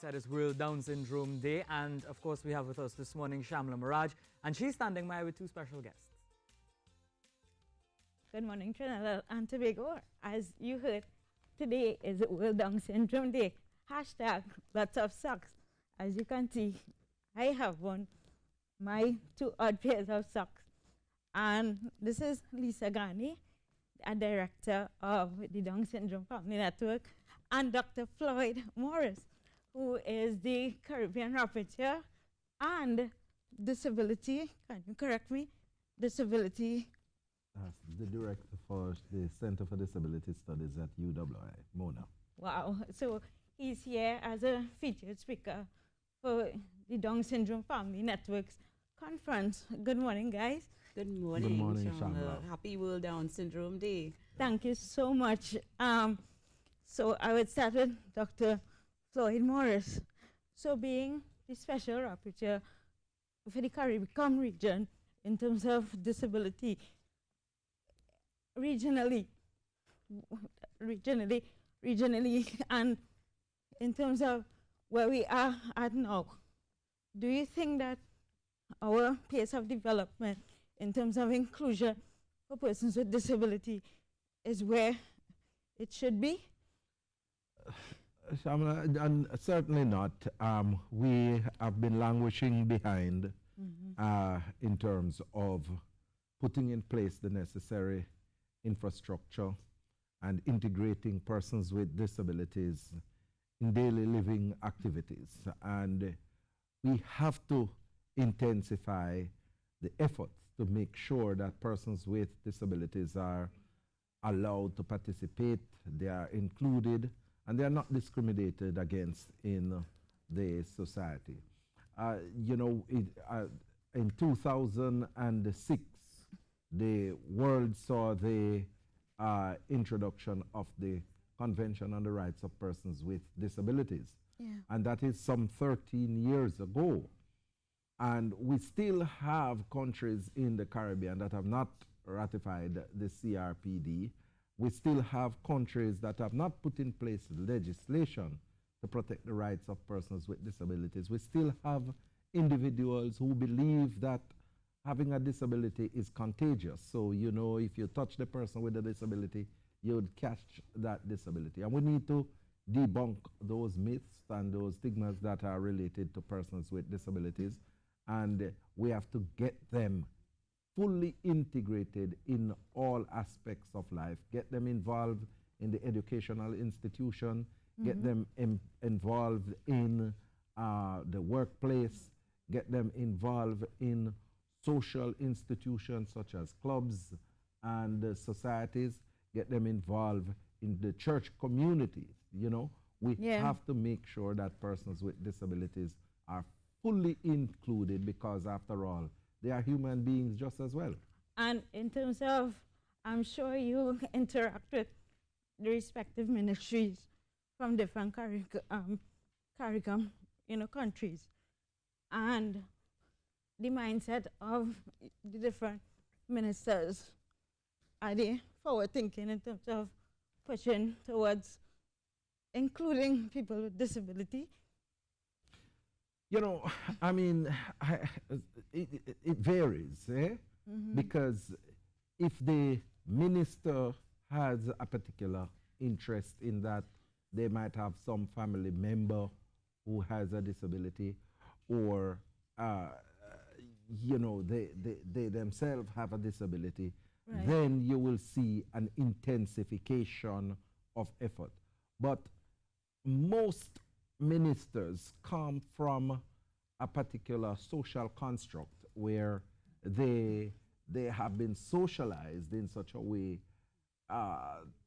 said, it's World Down Syndrome Day. And of course, we have with us this morning Shamla Maharaj, and she's standing by with two special guests. Good morning, Trinidad and Tobago. As you heard, today is World Down Syndrome Day. Hashtag lots of socks. As you can see, I have my 2 odd pairs of socks. And this is Lisa Ghani, a director of the Down Syndrome Family Network, and Dr. Floyd Morris, who is the Caribbean Rapporteur and Disability, can you correct me? Disability. The director for the Center for Disability Studies at UWI, Mona. Wow. So he's here as a featured speaker for the Down Syndrome Family Network's conference. Good morning, guys. Good morning, Good morning, Shamla. Shamla. Happy World Down Syndrome Day. Thank you so much. So I would start with Dr. Floyd Morris. So being the special rapporteur for the Caribbean region in terms of disability, regionally, and in terms of where we are at now, do you think that our pace of development in terms of inclusion for persons with disability is where it should be? Shamla, and certainly not. We have been languishing behind in terms of putting in place the necessary infrastructure and integrating persons with disabilities in daily living activities. And we have to intensify the efforts to make sure that persons with disabilities are allowed to participate, they are included, and they are not discriminated against in the society. In 2006, the world saw the introduction of the Convention on the Rights of Persons with Disabilities. Yeah. And that is some 13 years ago. And we still have countries in the Caribbean that have not ratified the CRPD. We still have countries that have not put in place legislation to protect the rights of persons with disabilities. We still have individuals who believe that having a disability is contagious. So, if you touch the person with a disability, you would catch that disability. And we need to debunk those myths and those stigmas that are related to persons with disabilities. And we have to get them fully integrated in all aspects of life, get them involved in the educational institution, get them involved in the workplace, get them involved in social institutions such as clubs and societies, get them involved in the church communities. We have to make sure that persons with disabilities are fully included, because after all, they are human beings just as well. And in terms of, I'm sure you interact with the respective ministries from different CARICOM countries, and the mindset of the different ministers. Are they forward thinking in terms of pushing towards including people with disability? It varies, because if the minister has a particular interest in that, they might have some family member who has a disability, or they themselves have a disability, right, then you will see an intensification of effort. But most ministers come from a particular social construct where they have been socialized in such a way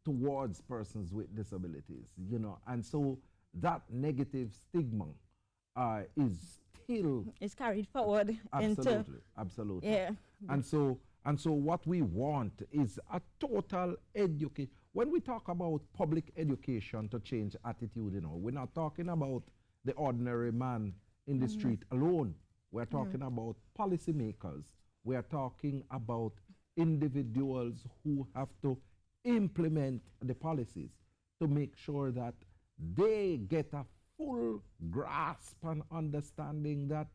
towards persons with disabilities, and so that negative stigma is still carried forward. Absolutely. Yeah. And so what we want is a total education. When we talk about public education to change attitude, we're not talking about the ordinary man in the street alone. We're talking about policymakers. We are talking about individuals who have to implement the policies to make sure that they get a full grasp grasp and understanding that,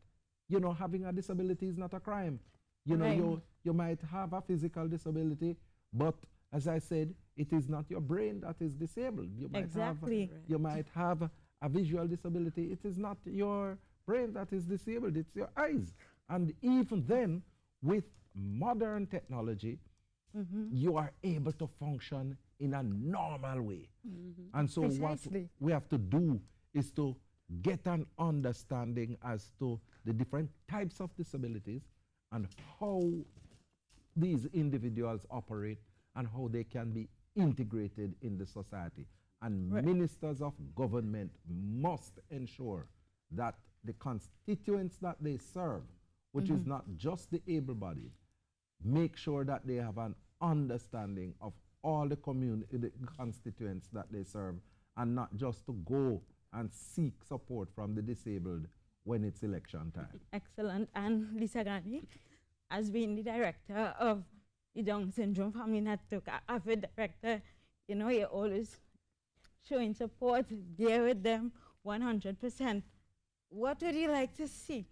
you know, having a disability is not a crime. You know, Right. you might have a physical disability, but as I said, it is not your brain that is disabled. Exactly. You might have a visual disability. It is not your brain that is disabled, it's your eyes. And even then, with modern technology, you are able to function in a normal way. And so Precisely. what we have to do is to get an understanding as to the different types of disabilities and how these individuals operate and how they can be integrated in the society. And Right. ministers of government must ensure that the constituents that they serve, which is not just the able-bodied, make sure that they have an understanding of all the constituents that they serve, and not just to go and seek support from the disabled when it's election time. Excellent. And Lisa Gani, as being the director of the Down Syndrome Family Network, as a director, you know, you're always showing support, there with them 100%. What would you like to see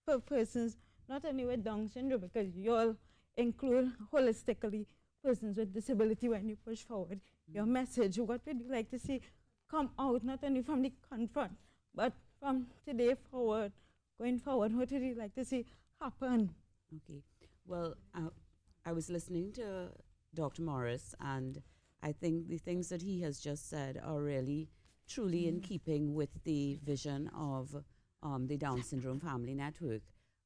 for persons, not only with Down syndrome, because you all include holistically persons with disability when you push forward your message? What would you like to see come out, not only from the confront, but from today forward, going forward? What would you like to see happen? Okay. Well, I was listening to Dr. Morris, and I think the things that he has just said are really, truly in keeping with the vision of the Down Syndrome Family Network.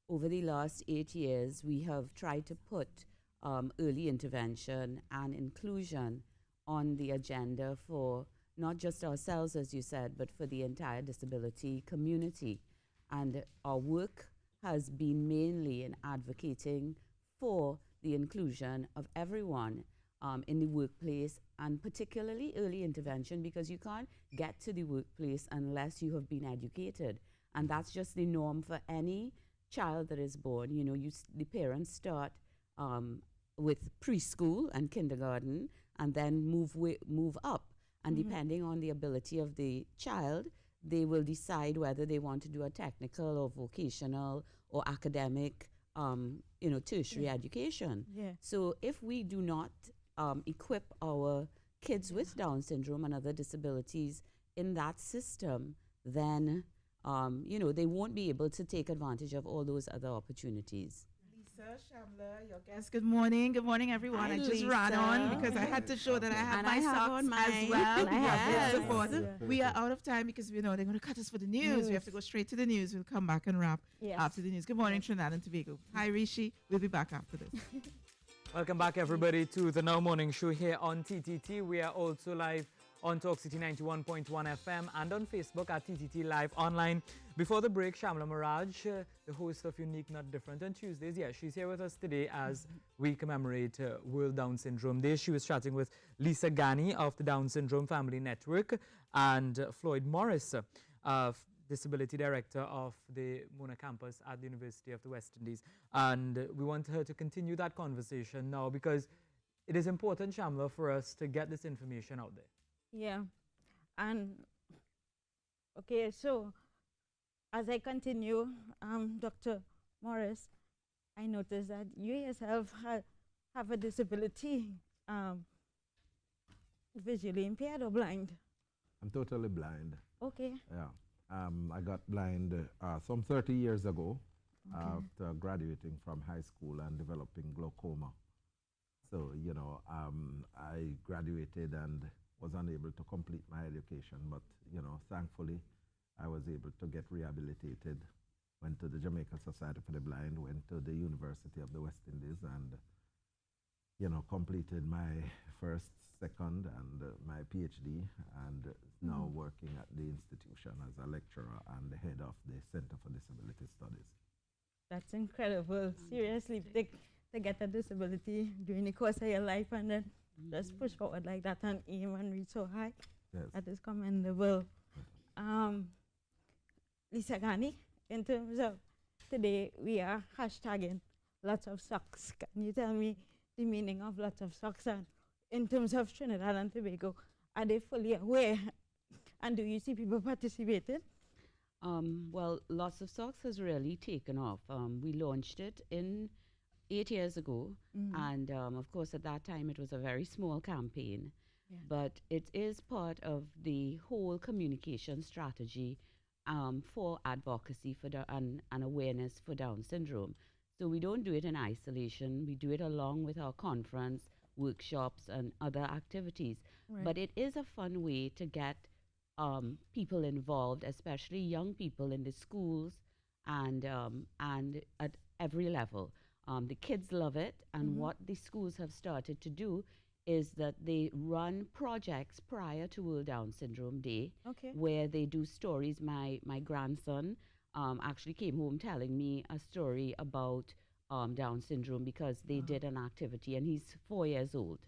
Over the last 8 years, we have tried to put early intervention and inclusion on the agenda for not just ourselves, as you said, but for the entire disability community. And our work has been mainly in advocating for the inclusion of everyone in the workplace, and particularly early intervention, because you can't get to the workplace unless you have been educated. And that's just the norm for any child that is born. You know, the parents start with preschool and kindergarten, and then move up. And depending on the ability of the child, they will decide whether they want to do a technical or vocational or academic, tertiary education. Yeah. So if we do not equip our kids with Down syndrome and other disabilities in that system, then they won't be able to take advantage of all those other opportunities. Lisa, Shamla, your guest. Good morning. Good morning, everyone. Hi, I just ran on Lisa. because I had to show that I have And my I have socks on as mine. well. And I have Yes. this. Support. Yeah. We are out of time because they're going to cut us for the news. We have to go straight to the news. We'll come back and wrap Yes. after the news. Good morning, Trinidad and Tobago. Hi, Rishi. We'll be back after this. Welcome back, everybody, to the Now Morning Show here on TTT. We are also live on Talk City 91.1 FM and on Facebook at TTT Live Online. Before the break, Shamla Maharaj, the host of Unique Not Different on Tuesdays, she's here with us today as we commemorate World Down Syndrome Day. She was chatting with Lisa Gani of the Down Syndrome Family Network and Floyd Morris, Disability Director of the Mona campus at the University of the West Indies. And we want her to continue that conversation now because it is important, Shamla, for us to get this information out there. Yeah. And, okay, so as I continue, Dr. Morris, I noticed that you yourself have a disability, visually impaired or blind. I'm totally blind. Okay. Yeah. I got blind some 30 years ago after graduating from high school and developing glaucoma. So, I graduated and was unable to complete my education, but, thankfully, I was able to get rehabilitated, went to the Jamaica Society for the Blind, went to the University of the West Indies, and, completed my first, second, and my PhD, and now working at the institution as a lecturer and the head of the Center for Disability Studies. That's incredible. Seriously, to get a disability during the course of your life and then just push forward like that and aim and reach so high. Yes. That is commendable. Lisa Gani, in terms of today, we are hashtagging lots of socks. Can you tell me the meaning of lots of socks? And in terms of Trinidad and Tobago, are they fully aware? And do you see people participating? Well, Lots of Socks has really taken off. We launched it in 8 years ago, and of course, at that time, it was a very small campaign. Yeah. But it is part of the whole communication strategy for advocacy and awareness for Down syndrome. So we don't do it in isolation. We do it along with our conference, workshops, and other activities. Right. But it is a fun way to get people involved, especially young people in the schools and at every level. The kids love it, and what the schools have started to do is that they run projects prior to World Down Syndrome Day, Okay. where they do stories. My grandson actually came home telling me a story about Down syndrome because they did an activity, and he's 4 years old.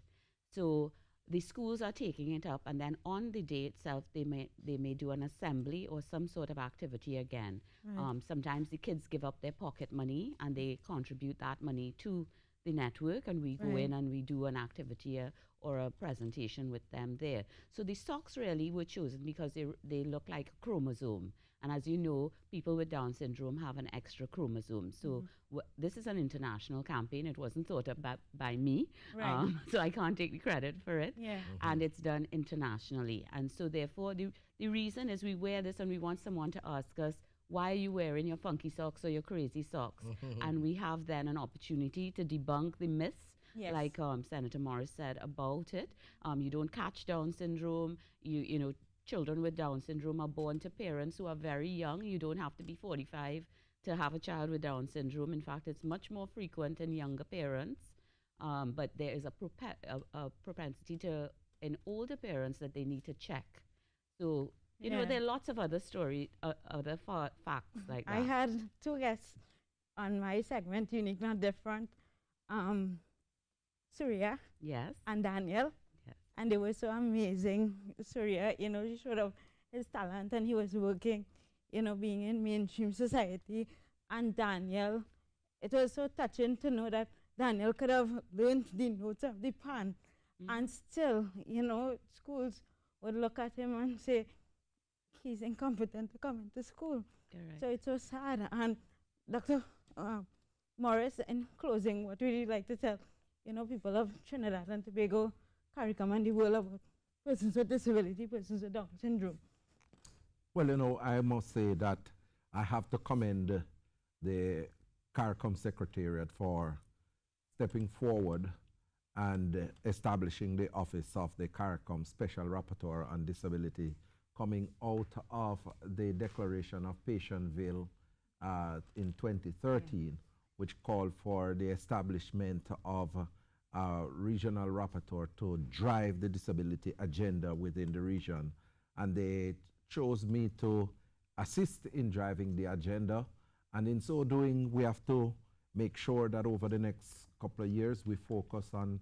So the schools are taking it up, and then on the day itself, they may do an assembly or some sort of activity again. Right. Sometimes the kids give up their pocket money and they contribute that money to the network, and we go Right. in and we do an activity or a presentation with them there. So the socks really were chosen because they look like a chromosome. And as you know, people with Down syndrome have an extra chromosome. So this is an international campaign. It wasn't thought up by me, Right. so I can't take the credit for it. Yeah. And it's done internationally. And so therefore, the reason is we wear this and we want someone to ask us, why are you wearing your funky socks or your crazy socks? And we have then an opportunity to debunk the myths, Yes. like Senator Morris said about it. You don't catch Down syndrome. You know, children with Down syndrome are born to parents who are very young. You don't have to be 45 to have a child with Down syndrome. In fact, it's much more frequent in younger parents. But there is a propensity in older parents that they need to check. So, you know, Yeah. there are lots of other facts like that. I had two guests on my segment, Unique Not Different, Surya Yes. and Daniel. Yes. And they were so amazing. Surya, you know, he showed off his talent and he was working, you know, being in mainstream society. And Daniel, it was so touching to know that Daniel could have learned the notes of the pan. And still, you know, schools would look at him and say, he's incompetent to come into school. Correct. So it's so sad. And Dr. Morris, in closing, what would you like to tell, you know, people of Trinidad and Tobago, CARICOM and the world about persons with disability, persons with Down syndrome? Well, you know, I must say that I have to commend the CARICOM Secretariat for stepping forward and establishing the office of the CARICOM Special Rapporteur on Disability, coming out of the declaration of Patientville in 2013, which called for the establishment of a regional rapporteur to drive the disability agenda within the region. And they chose me to assist in driving the agenda. And in so doing, we have to make sure that over the next couple of years, we focus on